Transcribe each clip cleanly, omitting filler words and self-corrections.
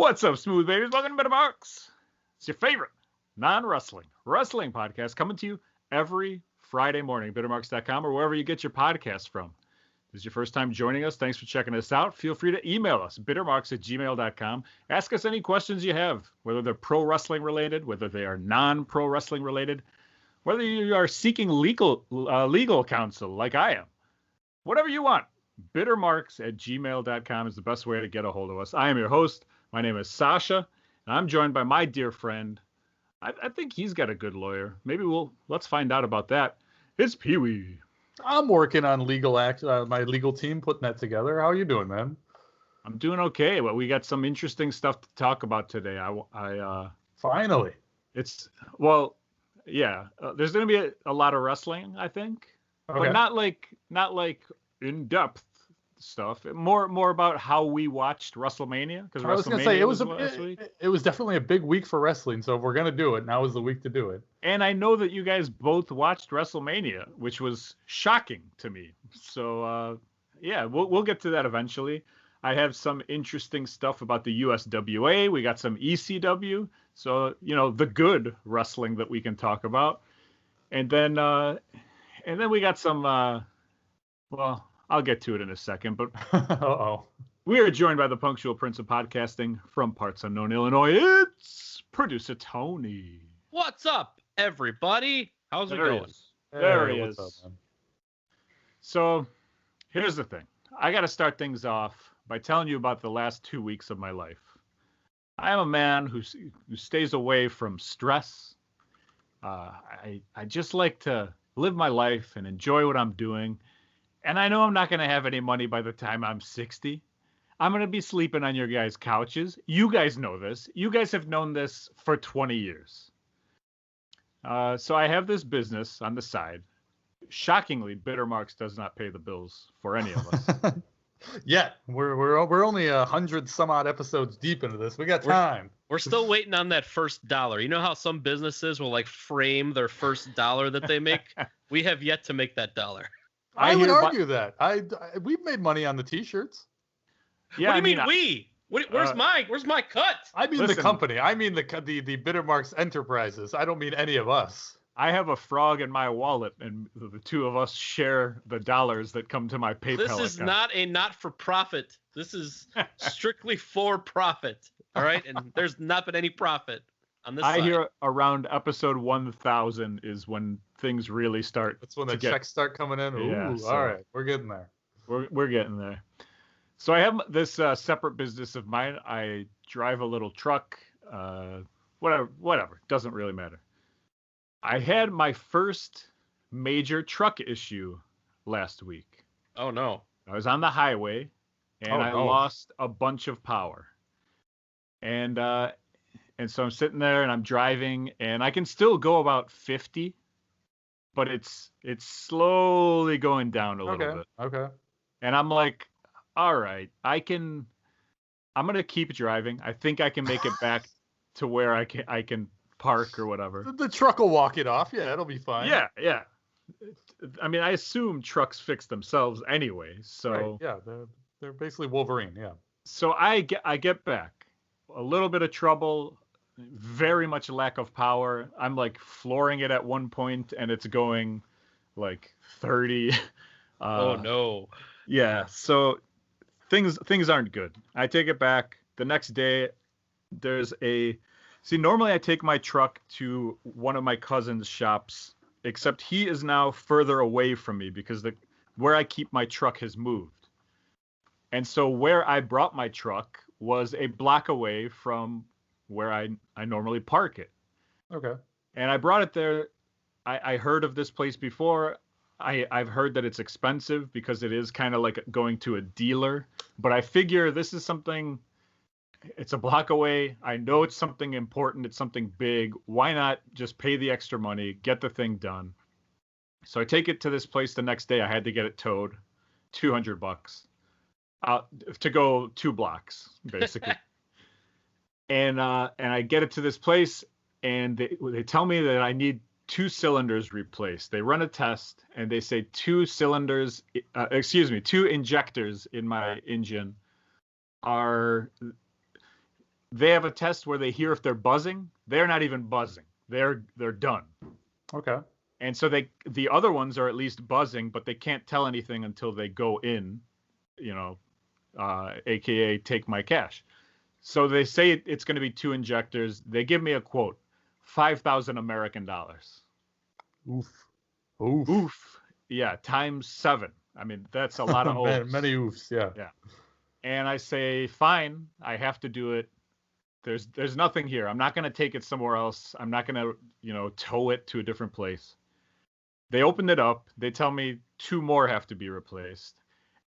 What's up, smooth babies? Welcome to Phucks. It's your favorite non-wrestling wrestling podcast coming to you every Friday morning. Bittermarks.com or wherever you get your podcasts from. If this is your first time joining us, thanks for checking us out. Feel free to email us, bittermarks@gmail.com. Ask us any questions you have, whether they're pro wrestling related, whether they are non-pro wrestling related, whether you are seeking legal counsel like I am. Whatever you want, bittermarks@gmail.com is the best way to get a hold of us. I am your host. My name is Sasha, and I'm joined by my dear friend. I think he's got a good lawyer. Maybe let's find out about that. It's Peewee. I'm working on my legal team, putting that together. How are you doing, man? I'm doing okay, but we got some interesting stuff to talk about today. Finally. There's going to be a lot of wrestling, I think, okay. But not like in-depth stuff. More about how we watched Wrestlemania, because I was going to say it was definitely a big week for wrestling. So if we're going to do it, now is the week to do it. And I know that you guys both watched Wrestlemania, which was shocking to me. So we'll get to that eventually. I have some interesting stuff about the USWA. We got some ECW. So, the good wrestling that we can talk about. And then we got some, I'll get to it in a second, but we are joined by the punctual prince of podcasting from parts unknown Illinois. It's producer Tony. What's up, everybody? How's it going? There he is. What's up, man? So here's the thing. I got to start things off by telling you about the last 2 weeks of my life. I am a man who stays away from stress. I just like to live my life and enjoy what I'm doing. And I know I'm not going to have any money by the time I'm 60. I'm going to be sleeping on your guys' couches. You guys know this. You guys have known this for 20 years. So I have this business on the side. Shockingly, Bittermarks does not pay the bills for any of us. Yeah, we're only 100 some odd episodes deep into this. We got time. We're still waiting on that first dollar. You know how some businesses will frame their first dollar that they make? We have yet to make that dollar. I would argue that. We've made money on the T-shirts. Yeah, what do you mean we? Where's my cut? I mean the company. I mean the Bittermarks Enterprises. I don't mean any of us. I have a frog in my wallet, and the two of us share the dollars that come to my PayPal account. This is not a not-for-profit. This is strictly for profit. All right, and there's not been any profit on this side. I hear around episode 1000 is when things really start. That's when the checks start coming in. Ooh, yeah, all right, we're getting there. We're getting there. So I have this separate business of mine. I drive a little truck. Whatever. Doesn't really matter. I had my first major truck issue last week. Oh no! I was on the highway, and I lost a bunch of power. And so I'm sitting there and I'm driving, and I can still go about 50, but it's slowly going down a little bit. Okay. And I'm like, all right, I'm gonna keep driving. I think I can make it back to where I can park or whatever. The truck will walk it off. Yeah, it'll be fine. Yeah. I mean, I assume trucks fix themselves anyway. So right. Yeah, they're basically Wolverine. Yeah. So I get back. A little bit of trouble, very much lack of power. I'm flooring it at one point, and it's going 30. Oh no. Yeah. So things aren't good. I take it back. The next day, normally I take my truck to one of my cousin's shops, except he is now further away from me because where I keep my truck has moved. And so where I brought my truck was a block away from where I normally park it. Okay. And I brought it there. I heard of this place before. I've heard that it's expensive because it is kind of like going to a dealer. But I figure this is something, it's a block away. I know it's something important. It's something big. Why not just pay the extra money, get the thing done? So I take it to this place the next day. I had to get it towed, $200. To go 2 blocks, basically. and I get it to this place, and they tell me that I need 2 cylinders replaced. They run a test, and they say 2 injectors in my engine are they have a test where they hear if they're buzzing. They're not even buzzing. They're done. Okay. And so the other ones are at least buzzing, but they can't tell anything until they go in, AKA take my cash. So they say it's going to be 2 injectors. They give me a quote, 5,000 American dollars. Oof. Oof. Oof. Yeah, times 7. I mean, that's a lot of oofs. Many oofs, yeah. Yeah. And I say, fine, I have to do it. There's nothing here. I'm not going to take it somewhere else. I'm not going to, tow it to a different place. They opened it up. They tell me 2 more have to be replaced.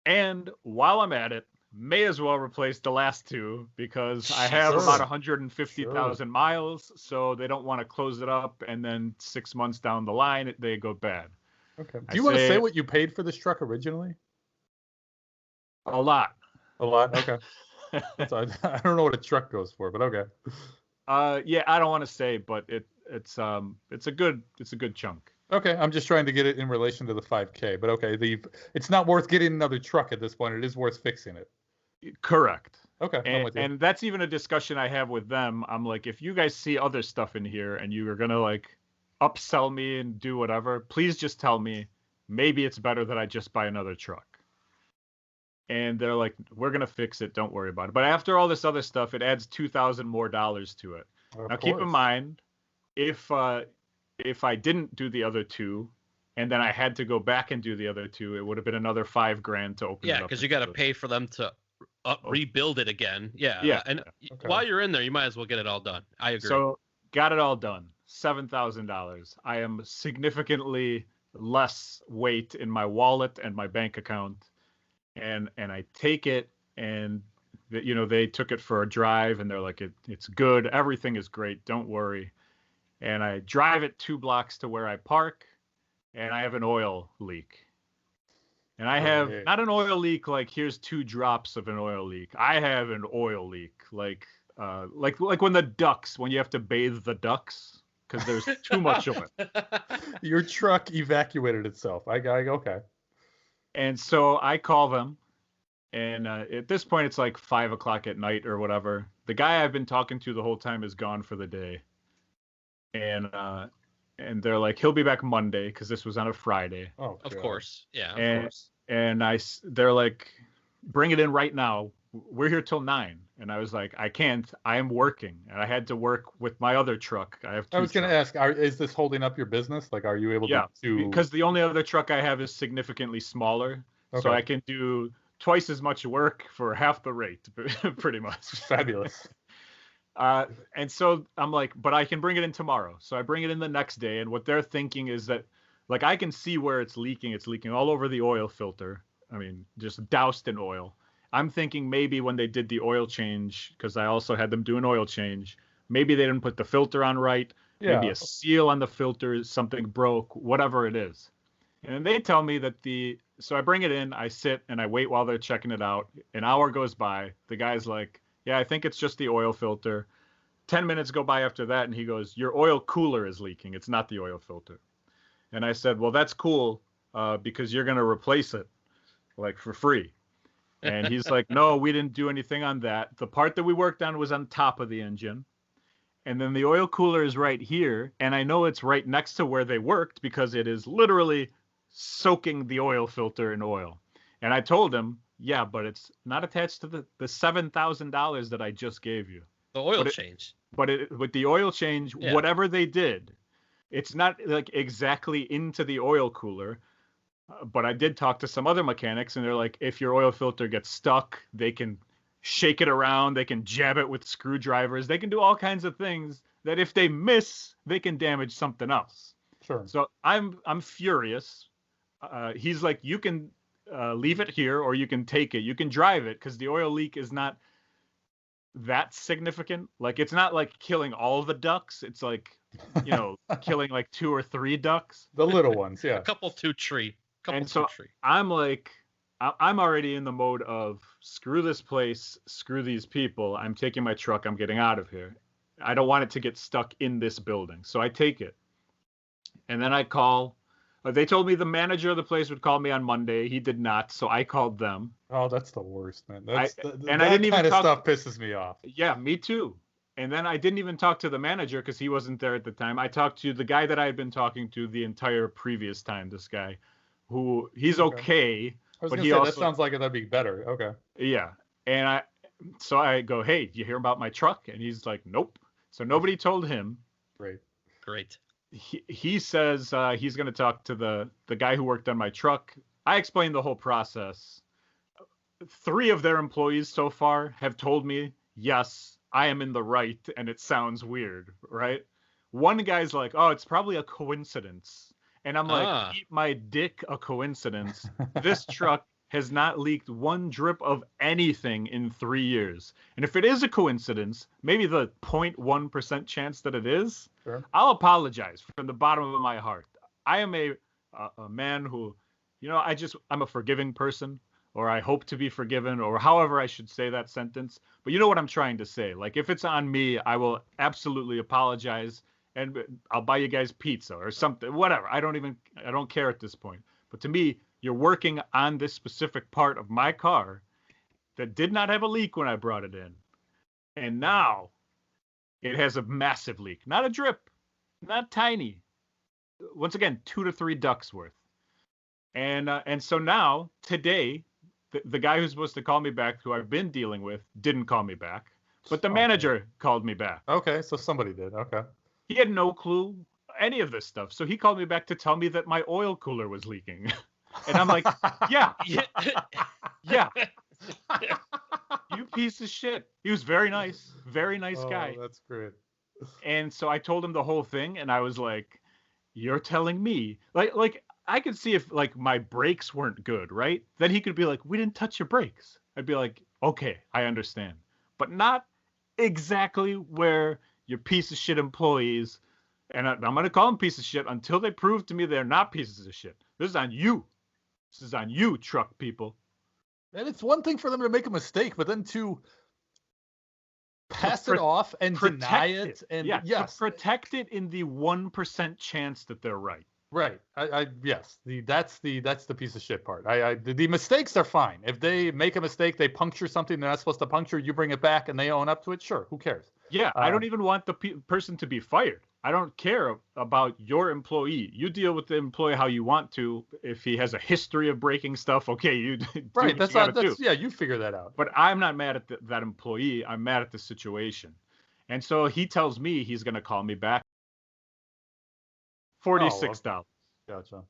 And while I'm at it, may as well replace the last 2 because I have about 150,000 miles. So they don't want to close it up. And then 6 months down the line, they go bad. Okay. Do you want to say what you paid for this truck originally? A lot. A lot? Okay. So I don't know what a truck goes for, but okay. Yeah, I don't want to say, but it's a good chunk. Okay, I'm just trying to get it in relation to the 5K, but okay, it's not worth getting another truck at this point. It is worth fixing it. Correct. Okay, I'm with you. And that's even a discussion I have with them. I'm like, if you guys see other stuff in here and you are gonna like upsell me and do whatever, please just tell me. Maybe it's better that I just buy another truck. And they're like, we're going to fix it. Don't worry about it. But after all this other stuff, it adds $2,000 more to it. Now, keep in mind, if I didn't do the other 2, and then I had to go back and do the other 2, it would have been another $5,000 to open it up. Yeah, because you got to pay for them to rebuild it again. Yeah. Yeah. And while you're in there, you might as well get it all done. I agree. So got it all done. $7,000. I am significantly less weight in my wallet and my bank account. And I take it, and they took it for a drive, and they're like, it's good, everything is great, don't worry. And I drive it 2 blocks to where I park, and I have an oil leak. And I have not an oil leak like here's 2 drops of an oil leak. I have an oil leak like when the ducks, when you have to bathe the ducks because there's too much of it. Your truck evacuated itself. I go okay. And so I call them, and at this point, it's like 5 o'clock at night or whatever. The guy I've been talking to the whole time is gone for the day. And they're like, he'll be back Monday because this was on a Friday. Oh, of course. Yeah, of course. And they're like, bring it in right now. We're here till 9. And I was like, I can't. I am working. And I had to work with my other truck. I have 2 I was going to ask, is this holding up your business? Like, are you able to? Because the only other truck I have is significantly smaller. Okay. So I can do twice as much work for half the rate, pretty much. Fabulous. And so I'm like, but I can bring it in tomorrow. So I bring it in the next day. And what they're thinking is that, like, I can see where it's leaking. It's leaking all over the oil filter. I mean, just doused in oil. I'm thinking maybe when they did the oil change, because I also had them do an oil change, maybe they didn't put the filter on right. Yeah. Maybe a seal on the filter, something broke, whatever it is. And they tell me that so I bring it in, I sit and I wait while they're checking it out. An hour goes by. The guy's like, yeah, I think it's just the oil filter. 10 minutes go by after that. And he goes, your oil cooler is leaking. It's not the oil filter. And I said, well, that's cool because you're going to replace it like for free. And he's like, no, we didn't do anything on that. The part that we worked on was on top of the engine. And then the oil cooler is right here. And I know it's right next to where they worked because it is literally soaking the oil filter in oil. And I told him, yeah, but it's not attached to the $7,000 that I just gave you. The oil change. But with the oil change, whatever they did, it's not like exactly into the oil cooler. But I did talk to some other mechanics, and they're like, if your oil filter gets stuck, they can shake it around. They can jab it with screwdrivers. They can do all kinds of things that if they miss, they can damage something else. Sure. So I'm furious. He's like, you can leave it here or you can take it. You can drive it because the oil leak is not that significant. Like, it's not like killing all the ducks. It's like, killing like 2 or 3 ducks. The little ones, yeah. A couple 2 tree. And so I'm like, I'm already in the mode of screw this place, screw these people. I'm taking my truck. I'm getting out of here. I don't want it to get stuck in this building. So I take it. And then I call They told me the manager of the place would call me on Monday. He did not, so I called them. Oh, that's the worst, man. I That didn't even kind of talk. stuff pisses me off. Yeah, me too. And then I didn't even talk to the manager because he wasn't there at the time. I talked to the guy that I had been talking to the entire previous time. This guy, who he's okay, I was but gonna he say also that sounds like that'd be better. Okay. yeah. And so I go, hey, do you hear about my truck? And he's like, nope. So nobody told him. Great. He says he's going to talk to the guy who worked on my truck. I explained the whole process. 3 of their employees so far have told me, yes, I am in the right, and it sounds weird, right? One guy's like, oh, it's probably a coincidence. And I'm like, eat my dick, a coincidence. This truck has not leaked one drip of anything in 3 years. And if it is a coincidence, maybe the 0.1% chance that it is, Sure. I'll apologize from the bottom of my heart. I am a man who, I'm a forgiving person, or I hope to be forgiven, or however I should say that sentence. But you know what I'm trying to say. Like, if it's on me, I will absolutely apologize, and I'll buy you guys pizza or something, whatever. I don't care at this point. But to me, you're working on this specific part of my car that did not have a leak when I brought it in. And now it has a massive leak. Not a drip, not tiny. Once again, 2 to 3 ducks worth. And so now, today, the guy who's supposed to call me back, who I've been dealing with, didn't call me back. But the manager called me back. Okay, so somebody did. Okay. He had no clue any of this stuff. So he called me back to tell me that my oil cooler was leaking. And I'm like, yeah. You piece of shit. He was very nice guy. That's great. And so I told him the whole thing, and I was like, you're telling me, like I could see if like my brakes weren't good, right? Then he could be like, we didn't touch your brakes. I'd be like, okay, I understand. But not exactly where your piece of shit employees, and I'm going to call them pieces of shit until they prove to me they're not pieces of shit. This is on you. This is on you, truck people. And it's one thing for them to make a mistake, but then to pass it off and deny it. And yes, to protect it in the 1% chance that they're right. Right. Yes. That's the piece of shit part. The mistakes are fine. If they make a mistake, they puncture something they're not supposed to puncture, you bring it back and they own up to it. Sure. Who cares? Yeah. I don't even want the person to be fired. I don't care about your employee. You deal with the employee how you want to. If he has a history of breaking stuff, okay, you do right. That's not. Yeah, you figure that out. But I'm not mad at that employee. I'm mad at the situation. And so he tells me he's going to call me back. $46. Gotcha.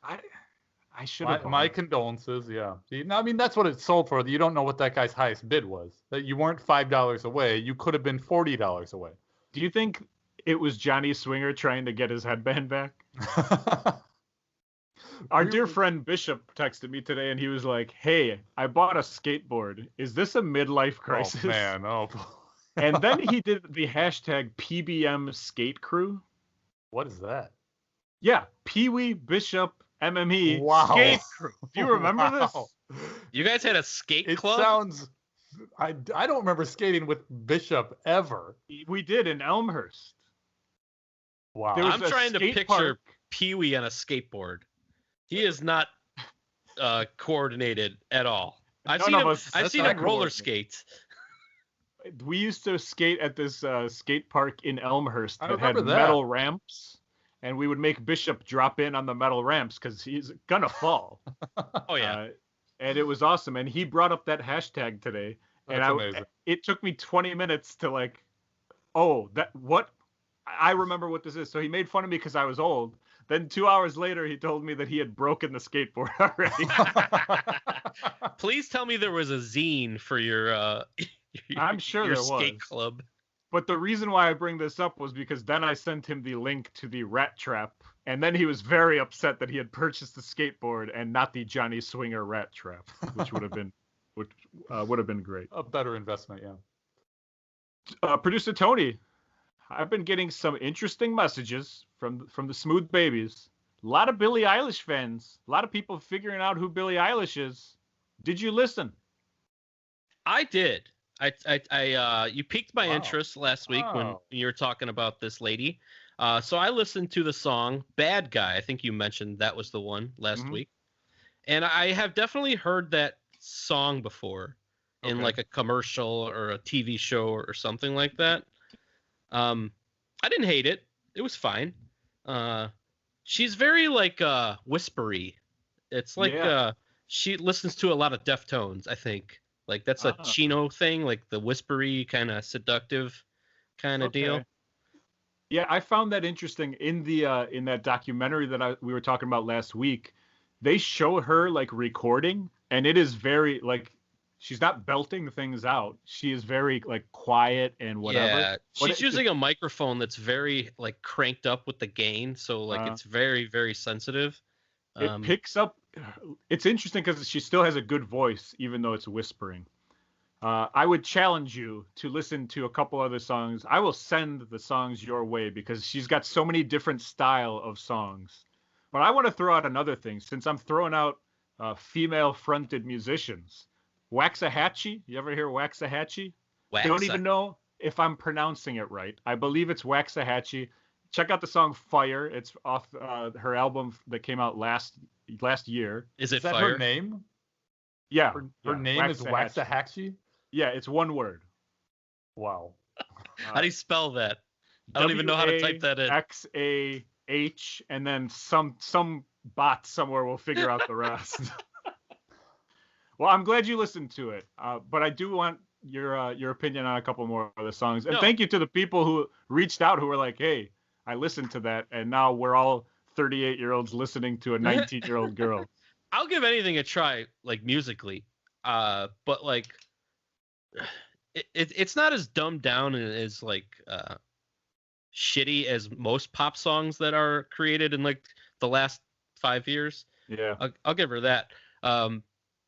I should have. My condolences. Yeah. I mean, that's what it sold for. You don't know what that guy's highest bid was. That you weren't $5 away. You could have been $40 away. Do you think it was Johnny Swinger trying to get his headband back? Our dear friend Bishop texted me today, and he was like, hey, I bought a skateboard. Is this a midlife crisis? Oh, man. Oh. And then he did the hashtag PBM skate crew. What is that? Yeah. Peewee, Bishop, MME, skate crew. Do you remember this? You guys had a skate club? It sounds... I don't remember skating with Bishop ever. We did in Elmhurst. Wow. I'm trying to picture Peewee on a skateboard. He is not coordinated at all. I've seen him roller skate. We used to skate at this skate park in Elmhurst that had that. metal ramps, and we would make Bishop drop in on the metal ramps because he's gonna fall. Oh yeah. And it was awesome. And he brought up that hashtag today, and it took me 20 minutes to like, what? I remember what this is. So he made fun of me because I was old. Then 2 hours later, he told me that he had broken the skateboard already. Please tell me there was a zine for your I'm sure your there skate was. club. But the reason why I bring this up was because then I sent him the link to the Rat Trap, and then he was very upset that he had purchased the skateboard and not the Johnny Swinger Rat Trap, which would have been great. A better investment, yeah. Producer Tony, I've been getting some interesting messages from the Smooth Babies. A lot of Billie Eilish fans. A lot of people figuring out who Billie Eilish is. Did you listen? I did. You piqued my interest last week when you were talking about this lady. So I listened to the song Bad Guy. I think you mentioned that was the one last week. And I have definitely heard that song before in like a commercial or a TV show or something like that. I didn't hate it. It was fine. She's very like whispery. It's like she listens to a lot of Deftones, I think. Like that's a Chino thing, like the whispery kind of seductive kind of deal. Yeah, I found that interesting in that documentary that we were talking about last week. They show her like recording, and it is very like she's not belting things out. She is very like quiet and whatever. Yeah, she's using a microphone that's very like cranked up with the gain, so like it's very, very sensitive. It picks up. It's interesting because she still has a good voice, even though it's whispering. I would challenge you to listen to a couple other songs. I will send the songs your way because she's got so many different style of songs. But I want to throw out another thing since I'm throwing out female-fronted musicians. Waxahachie, you ever hear Waxahachie? Don't even know if I'm pronouncing it right. I believe it's Waxahachie. Check out the song Fire. It's off her album that came out last year. Is that Fire? Her name? Yeah. Her name is Waxahachie? Yeah, it's one word. Wow. How do you spell that? I don't even know how to type that in. X-A-H, and then some bot somewhere will figure out the rest. Well, I'm glad you listened to it, but I do want your opinion on a couple more of the songs. And thank you to the people who reached out who were like, hey, I listened to that, and now we're all 38-year-olds listening to a 19-year-old girl. I'll give anything a try, like musically, but like it's not as dumbed down and as like shitty as most pop songs that are created in like the last 5 years. Yeah, I'll give her that. And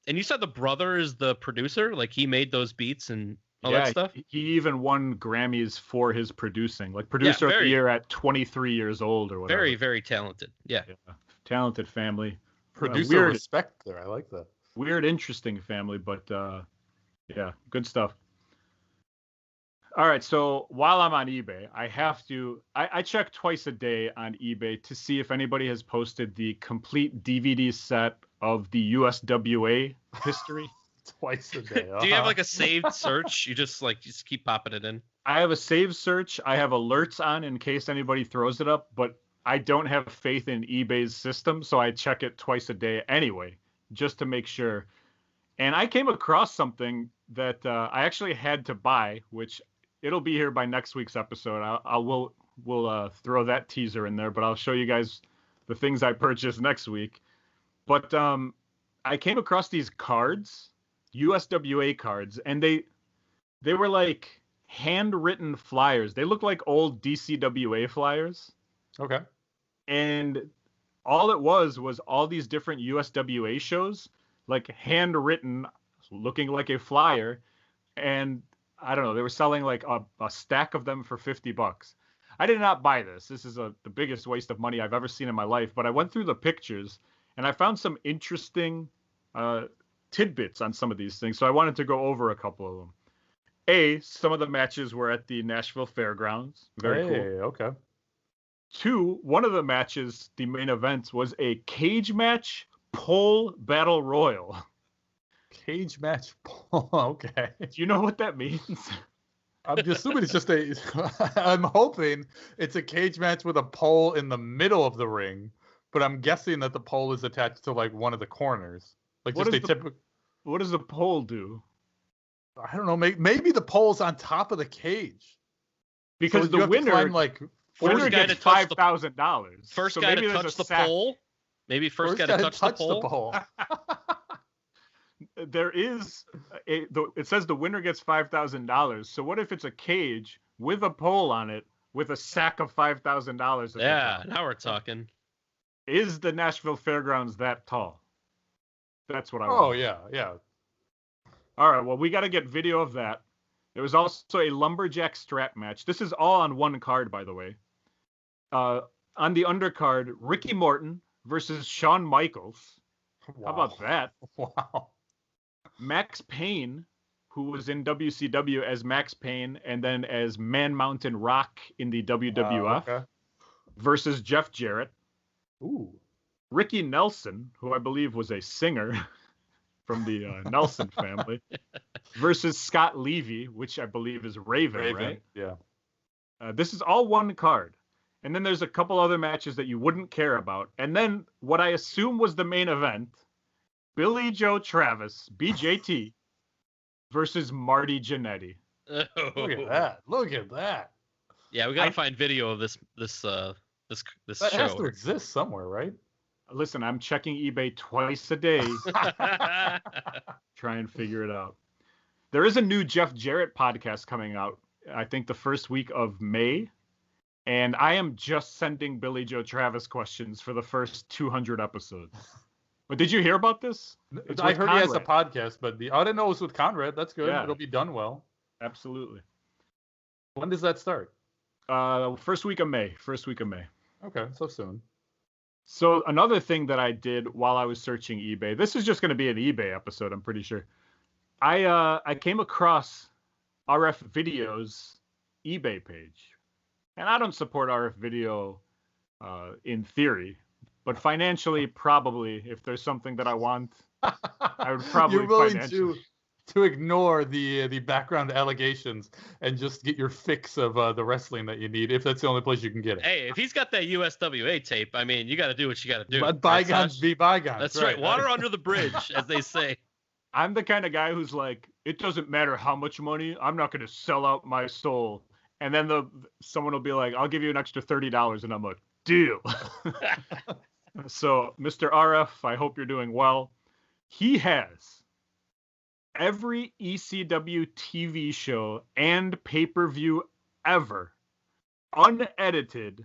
you said the brother is the producer, like he made those beats and all that stuff. He even won Grammys for his producing, like producer of the year at 23 years old or whatever. Very, very talented. Yeah. Talented family. Producer respect there. I like that. Weird, interesting family, but yeah, good stuff. All right, so while I'm on eBay, I check twice a day on eBay to see if anybody has posted the complete DVD set of the USWA history. Twice a day. Do you have like a saved search? You just keep popping it in? I have a saved search. I have alerts on in case anybody throws it up, but I don't have faith in eBay's system, so I check it twice a day anyway, just to make sure. And I came across something that I actually had to buy, which it'll be here by next week's episode. We'll throw that teaser in there, but I'll show you guys the things I purchased next week. But I came across these cards, USWA cards, and they were like handwritten flyers. They look like old DCWA flyers. Okay. And all it was all these different USWA shows, like handwritten, looking like a flyer. And I don't know, they were selling like a stack of them for $50. I did not buy this. This is the biggest waste of money I've ever seen in my life. But I went through the pictures and I found some interesting tidbits on some of these things. So I wanted to go over a couple of them. Some of the matches were at the Nashville Fairgrounds. Very cool. Okay. 2, one of the matches, the main event, was a cage match pole battle royal. Cage match pole. Okay. Do you know what that means? I'm assuming it's just I'm hoping it's a cage match with a pole in the middle of the ring, but I'm guessing that the pole is attached to like one of the corners. Like what does the pole do? I don't know. Maybe the pole's on top of the cage. Because the winner gets $5,000. First guy to touch the pole. Maybe first guy to touch the pole. There is it says the winner gets $5,000. So what if it's a cage with a pole on it with a sack of $5,000? Yeah, now we're talking. Is the Nashville Fairgrounds that tall? That's what I want. Oh yeah. All right, well, we got to get video of that. There was also a lumberjack strap match. This is all on one card, by the way. On the undercard, Ricky Morton versus Shawn Michaels. Wow. How about that? Wow. Max Payne, who was in WCW as Max Payne and then as Man Mountain Rock in the WWF. Okay. versus Jeff Jarrett. Ooh. Ricky Nelson, who I believe was a singer from the Nelson family, versus Scott Levy, which I believe is Raven. Right? Yeah. This is all one card. And then there's a couple other matches that you wouldn't care about. And then what I assume was the main event, Billy Joe Travis, BJT, versus Marty Jannetty. Oh. Look at that. Look at that. Yeah, we gotta find video of this That show. has to exist somewhere, right? Listen, I'm checking eBay twice a day. Try and figure it out. There is a new Jeff Jarrett podcast coming out, I think the first week of May. And I am just sending Billy Joe Travis questions for the first 200 episodes. But did you hear about this? I heard he has a podcast, but I didn't know it was with Conrad. That's good. Yeah. It'll be done well. Absolutely. When does that start? First week of May. Okay, so soon. So another thing that I did while I was searching eBay, this is just going to be an eBay episode, I'm pretty sure. I came across RF Video's eBay page. And I don't support RF Video in theory, but financially, probably, if there's something that I want, I would probably You're willing financially... to ignore the background allegations and just get your fix of the wrestling that you need, if that's the only place you can get it. Hey, if he's got that USWA tape, I mean, you got to do what you got to do. But bygones be bygones. That's right. Water under the bridge, as they say. I'm the kind of guy who's like, it doesn't matter how much money, I'm not going to sell out my soul. And then someone will be like, I'll give you an extra $30. And I'm like, deal. So, Mr. RF, I hope you're doing well. He has every ECW TV show and pay-per-view ever, unedited.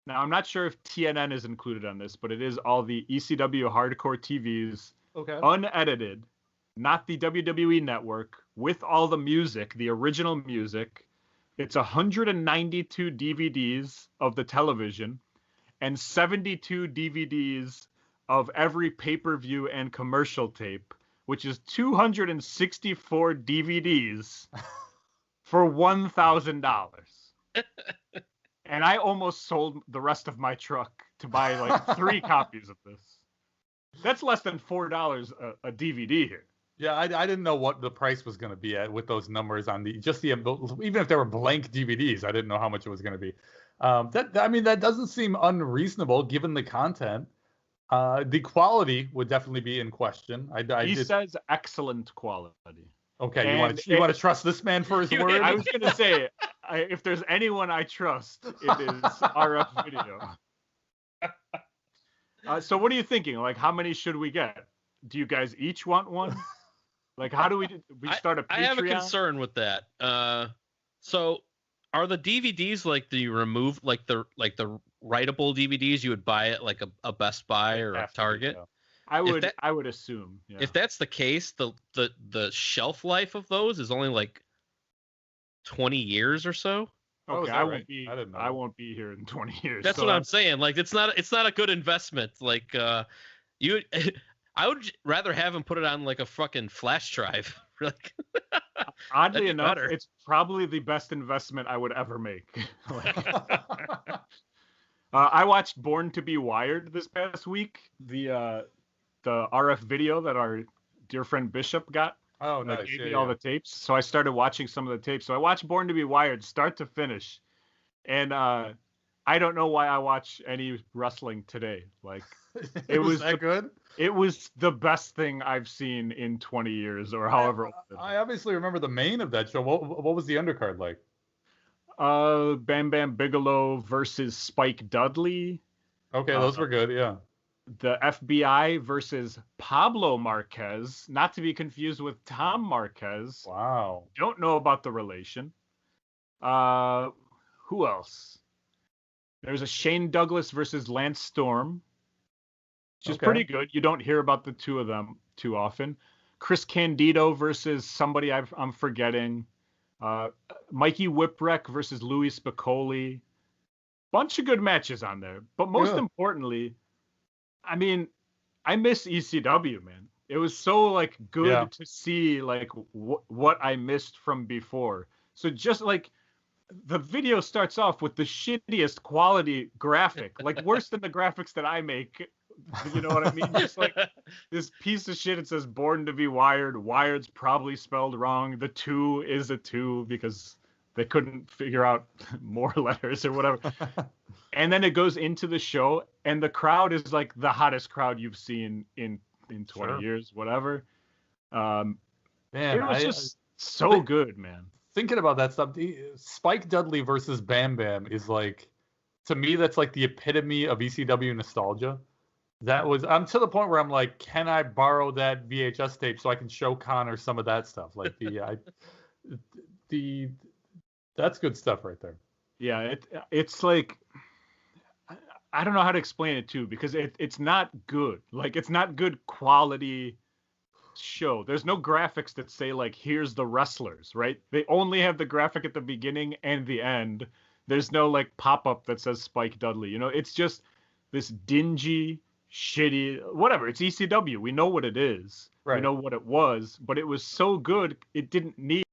Now, I'm not sure if TNN is included on this, but it is all the ECW hardcore TVs, unedited, not the WWE network, with all the music, the original music. It's 192 DVDs of the television and 72 DVDs of every pay-per-view and commercial tape, which is 264 DVDs for $1,000. And I almost sold the rest of my truck to buy like 3 copies of this. That's less than $4 a DVD here. Yeah, I didn't know what the price was going to be at with those numbers on even if they were blank DVDs, I didn't know how much it was going to be. That doesn't seem unreasonable given the content. The quality would definitely be in question. He says excellent quality. Okay, you want to trust this man for his word? I was going to say, if there's anyone I trust, it is RF Video. So what are you thinking? Like, how many should we get? Do you guys each want one? Like, how do we start a Patreon? I have a concern with that. So are the DVDs like the remove, like the writable DVDs you would buy at like a Best Buy or a Target? I would assume. Yeah. If that's the case, the shelf life of those is only like 20 years or so. Okay, I won't be here in 20 years. That's what I'm saying. Like, it's not a good investment. Like, I would rather have him put it on like a fucking flash drive. Like, oddly enough, it's probably the best investment I would ever make. I watched Born to Be Wired this past week. The RF Video that our dear friend Bishop got. Oh, nice. Gave me all the tapes. So I started watching some of the tapes. So I watched Born to Be Wired start to finish. And I don't know why I watch any wrestling today. Like, it was that good? It was the best thing I've seen in 20 years or however. I obviously remember the main of that show. What was the undercard like? Bam Bam Bigelow versus Spike Dudley. Okay, those were good, yeah. The FBI versus Pablo Marquez, not to be confused with Tom Marquez. Wow. Don't know about the relation. Who else? There's a Shane Douglas versus Lance Storm, which is pretty good. You don't hear about the two of them too often. Chris Candido versus somebody I'm forgetting. Mikey Whipwreck versus Louis Spicolli. Bunch of good matches on there. But most importantly, I mean, I miss ECW, man. It was so like good to see like what I missed from before. So just like the video starts off with the shittiest quality graphic, like worse than the graphics that I make. You know what I mean? Just like this piece of shit. It says "Born to be Wired." Wired's probably spelled wrong. The two is a two because they couldn't figure out more letters or whatever. And then it goes into the show, and the crowd is like the hottest crowd you've seen in 20 years, whatever. Man, it was just so good, man. Thinking about that stuff, Spike Dudley versus Bam Bam is like, to me, that's like the epitome of ECW nostalgia. I'm to the point where I'm like, can I borrow that VHS tape so I can show Connor some of that stuff? Like that's good stuff right there. Yeah, it's like, I don't know how to explain it too, because it's not good. Like, it's not good quality show. There's no graphics that say like, here's the wrestlers, right? They only have the graphic at the beginning and the end. There's no like pop-up that says Spike Dudley. You know, it's just this dingy, shitty, whatever. It's ECW. We know what it is. Right. We know what it was, but it was so good it didn't need.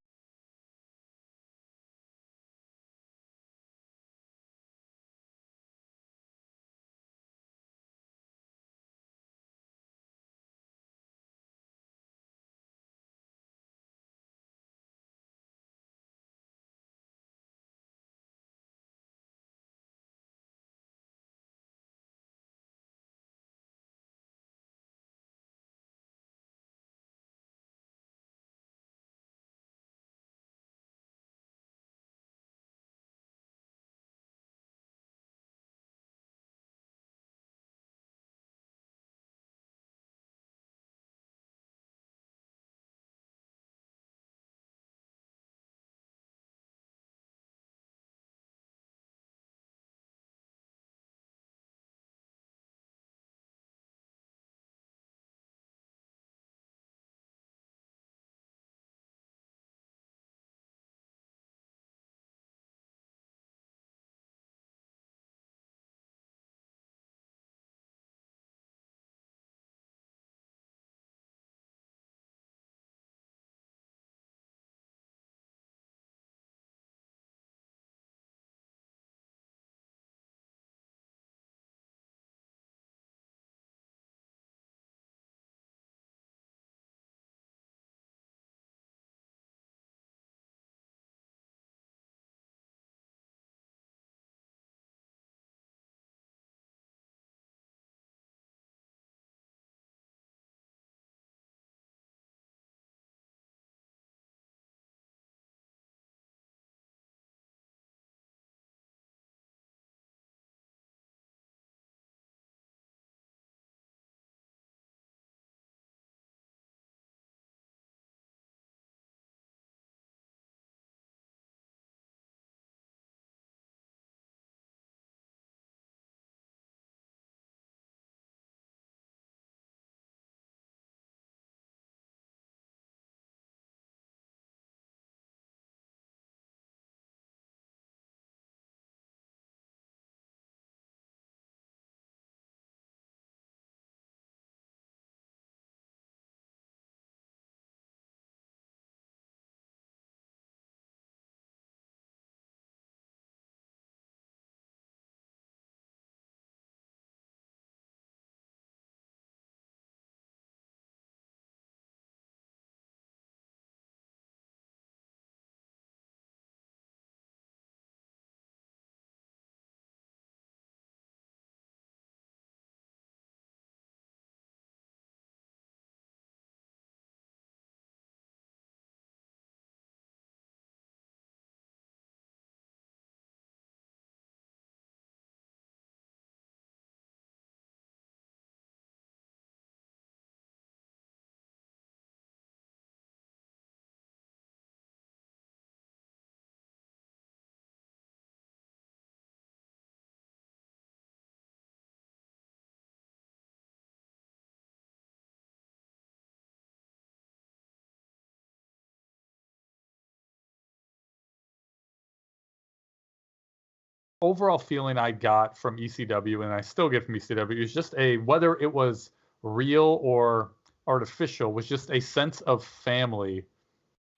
Overall feeling I got from ECW, and I still get from ECW, is just whether it was real or artificial, was just a sense of family.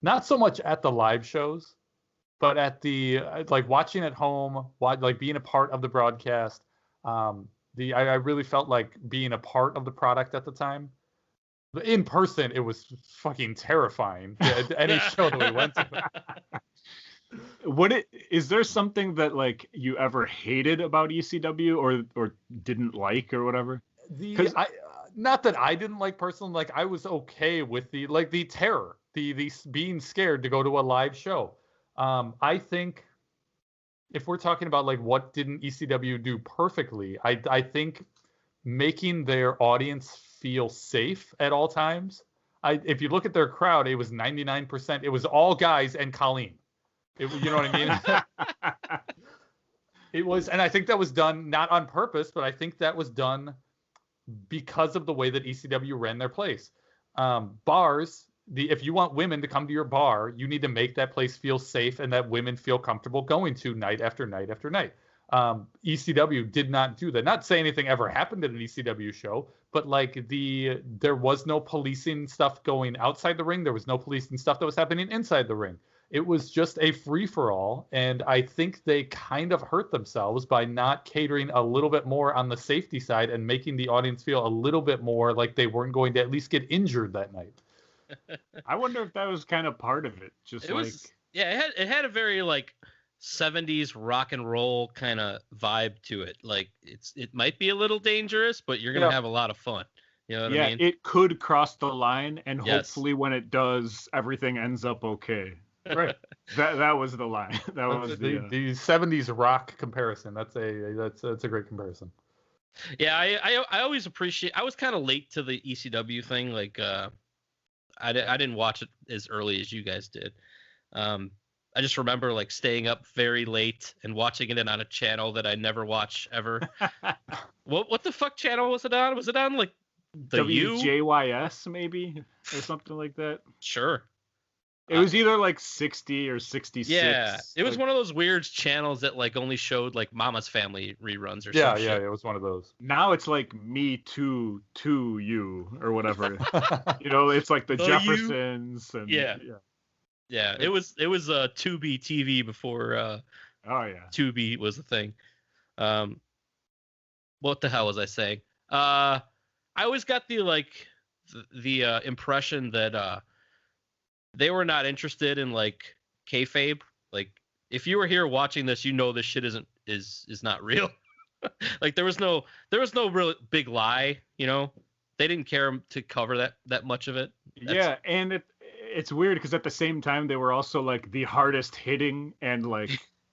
Not so much at the live shows, But at the like watching at home, like being a part of the broadcast, I really felt like being a part of the product at the time. In person, it was fucking terrifying. Any show that we went to. Is there something that like you ever hated about ECW or didn't like or whatever? Not that I didn't like personally, like I was okay with the terror, the being scared to go to a live show. I think if we're talking about like what didn't ECW do perfectly, I think making their audience feel safe at all times. If you look at their crowd, it was 99%. It was all guys and Colleen. You know what I mean? It was, and I think that was done not on purpose, but I think that was done because of the way that ECW ran their place. Bars, if you want women to come to your bar, you need to make that place feel safe and that women feel comfortable going to night after night after night. ECW did not do that. Not say anything ever happened at an ECW show, but like there was no policing stuff going outside the ring. There was no policing stuff that was happening inside the ring. It was just a free-for-all, and I think they kind of hurt themselves by not catering a little bit more on the safety side and making the audience feel a little bit more like they weren't going to at least get injured that night. I wonder if that was kind of part of it. It had a very like 70s rock and roll kind of vibe to it. Like it might be a little dangerous, but you're gonna have a lot of fun. You know what I mean? It could cross the line, and hopefully when it does, everything ends up okay. Right. That was the line. That was the 70s rock comparison. That's a great comparison. Yeah, I always appreciate. I was kind of late to the ECW thing. Like I didn't watch it as early as you guys did. I just remember like staying up very late and watching it on a channel that I never watch ever. What the fuck channel was it on? Was it on like the WJYS maybe or something like that? Sure. It was either like 60 or 66. Yeah, it was one of those weird channels that like only showed like Mama's Family reruns or something. Yeah, it was one of those. Now it's like Me Too to You or whatever. It's like the Jeffersons. And, yeah. It was Tubi TV before. Tubi was a thing. What the hell was I saying? I always got the impression that they were not interested in like kayfabe. Like if you were here watching this, this shit is not real. Like there was no real big lie. They didn't care to cover that much of it. And it's weird because at the same time they were also like the hardest hitting and like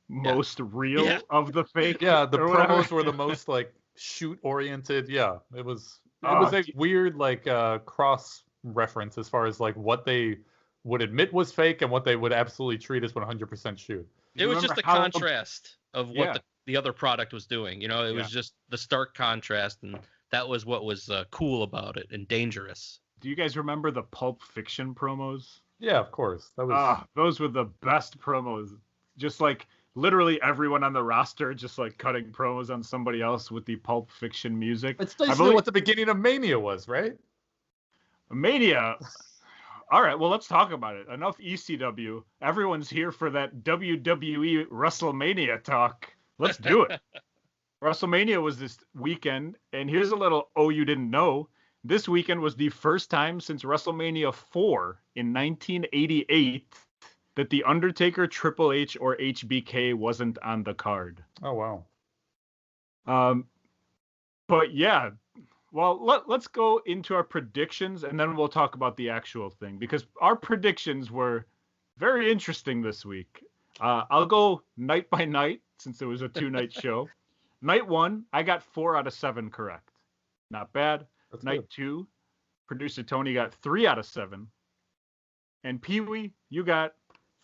most real of the fake. Yeah, the promos were the most like shoot oriented. Yeah, it was a weird like cross reference as far as like what they would admit was fake and what they would absolutely treat as 100% shoot. It was just a contrast of what the other product was doing. It was just the stark contrast, and that was what was cool about it and dangerous. Do you guys remember the Pulp Fiction promos? Yeah, of course. That was those were the best promos. Just like literally everyone on the roster just like cutting promos on somebody else with the Pulp Fiction music. It's basically what the beginning of Mania was, right? Mania. All right, well, let's talk about it. Enough ECW. Everyone's here for that WWE Wrestlemania talk. Let's do it. WrestleMania was this weekend, and here's a little you didn't know. This weekend was the first time since WrestleMania 4 in 1988 that The Undertaker, Triple H, or HBK wasn't on the card. Oh, wow. But yeah. Well, let's go into our predictions, and then we'll talk about the actual thing, because our predictions were very interesting this week. I'll go night by night, since it was a 2-night show. Night 1, I got 4 out of 7 correct. Not bad. That's night good. 2, producer Tony got 3 out of 7. And Peewee, you got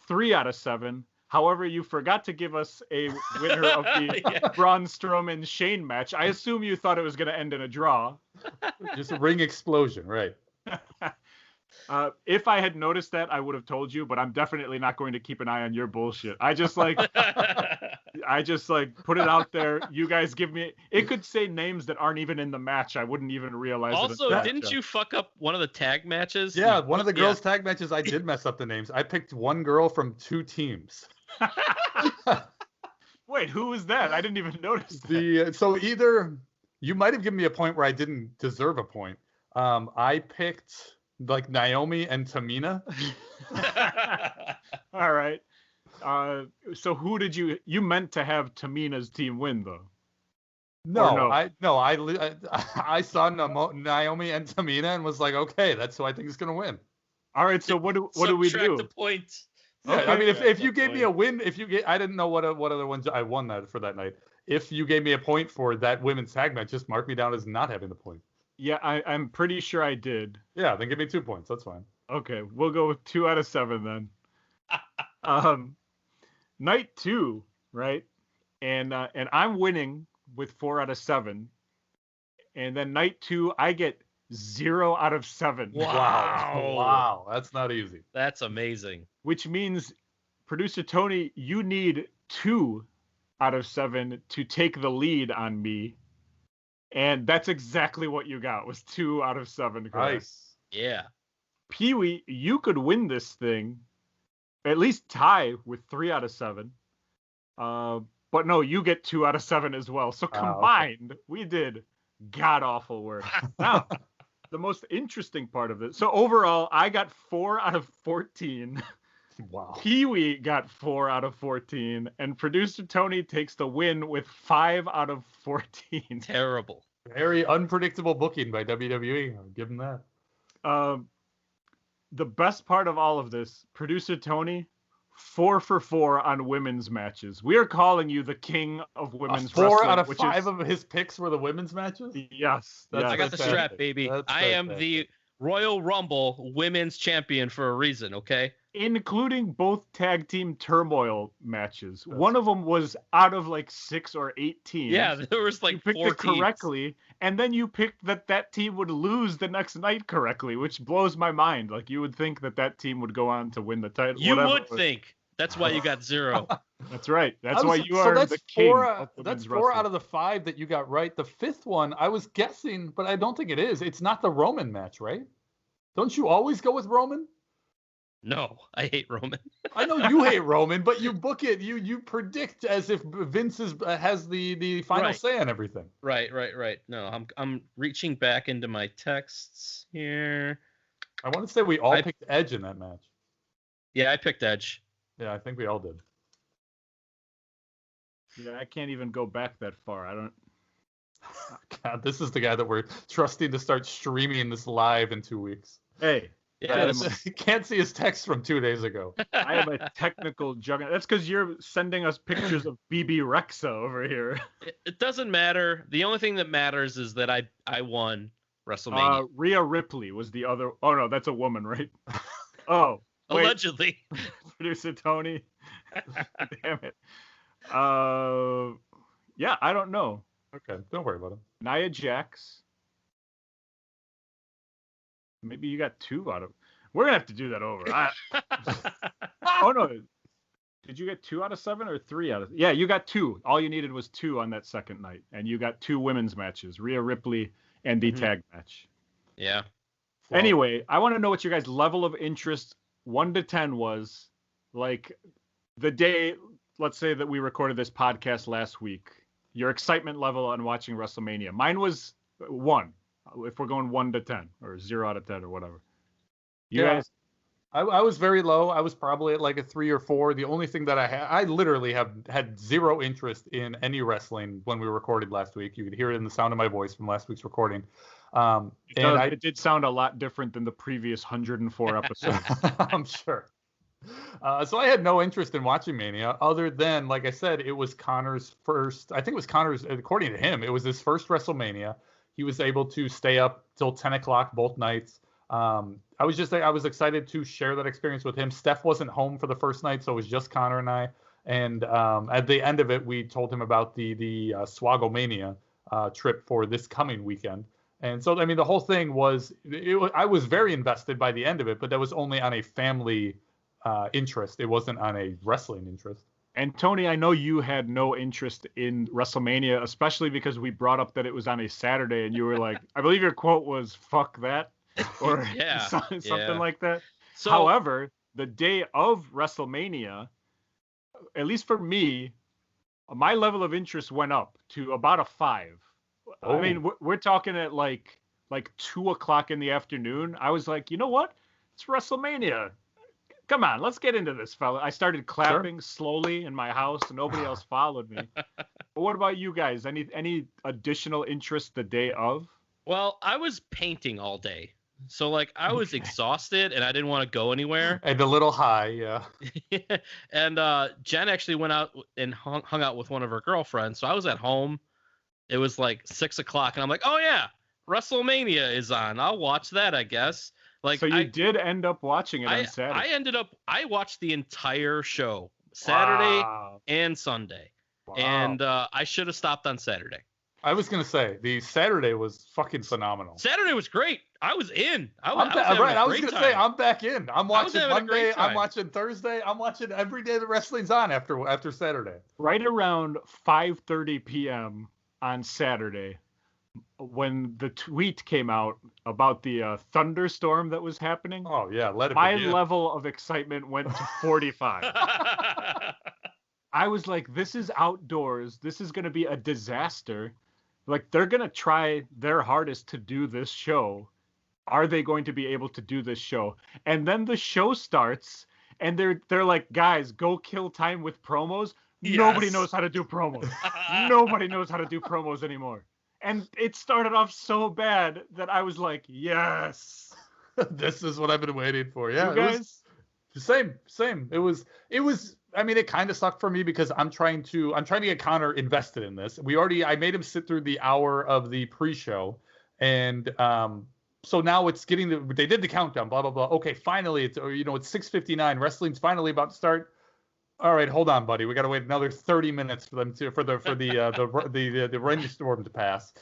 3 out of 7. However, you forgot to give us a winner of the Braun Strowman Shane match. I assume you thought it was going to end in a draw. Just a ring explosion, right? If I had noticed that, I would have told you, but I'm definitely not going to keep an eye on your bullshit. I just like I just like put it out there. You guys give me. It could say names that aren't even in the match. I wouldn't even realize. Also, didn't you fuck up one of the tag matches? Yeah, one of the girls' tag matches. I did mess up the names. I picked one girl from 2 teams. Wait, who was that? I didn't even notice that. So either you might have given me a point where I didn't deserve a point. I picked like Naomi and Tamina. All right. So who did you meant to have Tamina's team win though? No, I saw Naomi and Tamina and was like, okay, that's who I think is gonna win. All right, so what do we do? The points. Yeah, okay. I mean, if you gave me a win, I didn't know what other ones I won that for that night. If you gave me a point for that women's tag match, just mark me down as not having the point. Yeah, I'm pretty sure I did. Yeah, then give me 2 points. That's fine. Okay, we'll go with 2 out of 7 then. Night 2, right? And I'm winning with 4 out of 7. And then night 2, I get 0 out of 7. Wow. That's not easy. That's amazing. Which means, producer Tony, you need 2 out of 7 to take the lead on me. And that's exactly what you got, was 2 out of 7. Correct? Nice. Yeah. Peewee, you could win this thing, at least tie with 3 out of 7. But no, you get 2 out of 7 as well. So combined, we did god-awful work. Now, the most interesting part of it. So overall, I got 4 out of 14. Wow. Peewee got 4 out of 14. And producer Tony takes the win with 5 out of 14. Terrible. Very unpredictable booking by WWE. I'll give him that. The best part of all of this, producer Tony, 4 for 4 on women's matches. We are calling you the king of women's wrestling. 4 out of 5 of his picks were the women's matches? Yes. I got the strap, baby. I am the Royal Rumble women's champion for a reason, okay? Including both tag team turmoil matches. One of them was out of like 6 or 8 teams. Yeah, there was like 4 teams. You picked it correctly, and then you picked that team would lose the next night correctly, which blows my mind. Like, you would think that team would go on to win the title. You would think. That's why you got 0. That's right. That's why you are the king. That's 4 out of the 5 that you got right. The 5th one, I was guessing, but I don't think it is. It's not the Roman match, right? Don't you always go with Roman? No, I hate Roman. I know you hate Roman, but you book it. You predict as if Vince has the final say on everything. Right. No, I'm reaching back into my texts here. I want to say we all picked Edge in that match. Yeah, I picked Edge. Yeah, I think we all did. Yeah, I can't even go back that far. I don't. God, this is the guy that we're trusting to start streaming this live in 2 weeks. Hey. Yeah, can't see his text from 2 days ago. I am a technical juggernaut. That's because you're sending us pictures of BB Rexa over here. It doesn't matter. The only thing that matters is that I won WrestleMania. Rhea Ripley was the other. Oh no, that's a woman, right? Oh, wait. Allegedly. Producer Tony. Damn it. Yeah, I don't know. Okay, don't worry about it. Nia Jax. Maybe you got 2 out of. We're gonna have to do that over. Oh no! Did you get 2 out of 7 or 3 out of? Yeah, you got 2. All you needed was 2 on that second night, and you got 2 women's matches: Rhea Ripley and the tag match. Yeah. Well, anyway, I want to know what your guys' level of interest 1 to 10 was. Like the day, let's say that we recorded this podcast last week. Your excitement level on watching WrestleMania. Mine was 1. If we're going 1 to 10 or 0 out of 10 or whatever. You guys? I was very low. I was probably at like a 3 or 4. The only thing that I literally have had 0 interest in any wrestling when we recorded last week. You could hear it in the sound of my voice from last week's recording. It did sound a lot different than the previous 104 episodes. I'm sure. So I had no interest in watching Mania other than, like I said, it was Connor's first. I think it was Connor's, according to him, it was his first WrestleMania. He was able to stay up till 10 o'clock both nights. I was excited to share that experience with him. Steph wasn't home for the first night, so it was just Connor and I. And at the end of it, we told him about the Swagomania trip for this coming weekend. And so, I mean, the whole thing was, I was very invested by the end of it, but that was only on a family interest. It wasn't on a wrestling interest. And Tony, I know you had no interest in WrestleMania, especially because we brought up that it was on a Saturday, and you were like, I believe your quote was "fuck that," or something like that. So, however, the day of WrestleMania, at least for me, my level of interest went up to about a 5. I mean, we're talking at like 2:00 in the afternoon. I was like, you know what? It's WrestleMania. Come on, let's get into this, fella. I started clapping slowly in my house, and nobody else followed me. But what about you guys? Any additional interest the day of? Well, I was painting all day. So, like, I was exhausted, and I didn't want to go anywhere. And a little high, yeah. And Jen actually went out and hung out with one of her girlfriends. So I was at home. It was like 6:00, and I'm like, oh, yeah, WrestleMania is on. I'll watch that, I guess. Like, so you did end up watching it on Saturday. I watched the entire show, Saturday and Sunday. Wow. And I should have stopped on Saturday. I was going to say, the Saturday was fucking phenomenal. Saturday was great. I was in. I was going to say, I'm back in. I'm watching Monday. I'm watching Thursday. I'm watching every day the wrestling's on after Saturday. Right around 5:30 p.m. on Saturday, when the tweet came out about the thunderstorm that was happening. Oh, yeah. My level of excitement went to 45. I was like, this is outdoors. This is going to be a disaster. Like, they're going to try their hardest to do this show. Are they going to be able to do this show? And then the show starts, and they're like, guys, go kill time with promos. Yes. Nobody knows how to do promos. Nobody knows how to do promos anymore. And it started off so bad that I was like, yes. This is what I've been waiting for. Yeah, you guys? Same. It was, I mean, it kind of sucked for me because I'm trying to get Connor invested in this. I made him sit through the hour of the pre-show. And so now it's they did the countdown, blah, blah, blah. Okay, finally, it's 6:59. Wrestling's finally about to start. All right, hold on, buddy. We got to wait another 30 minutes for the rainstorm to pass.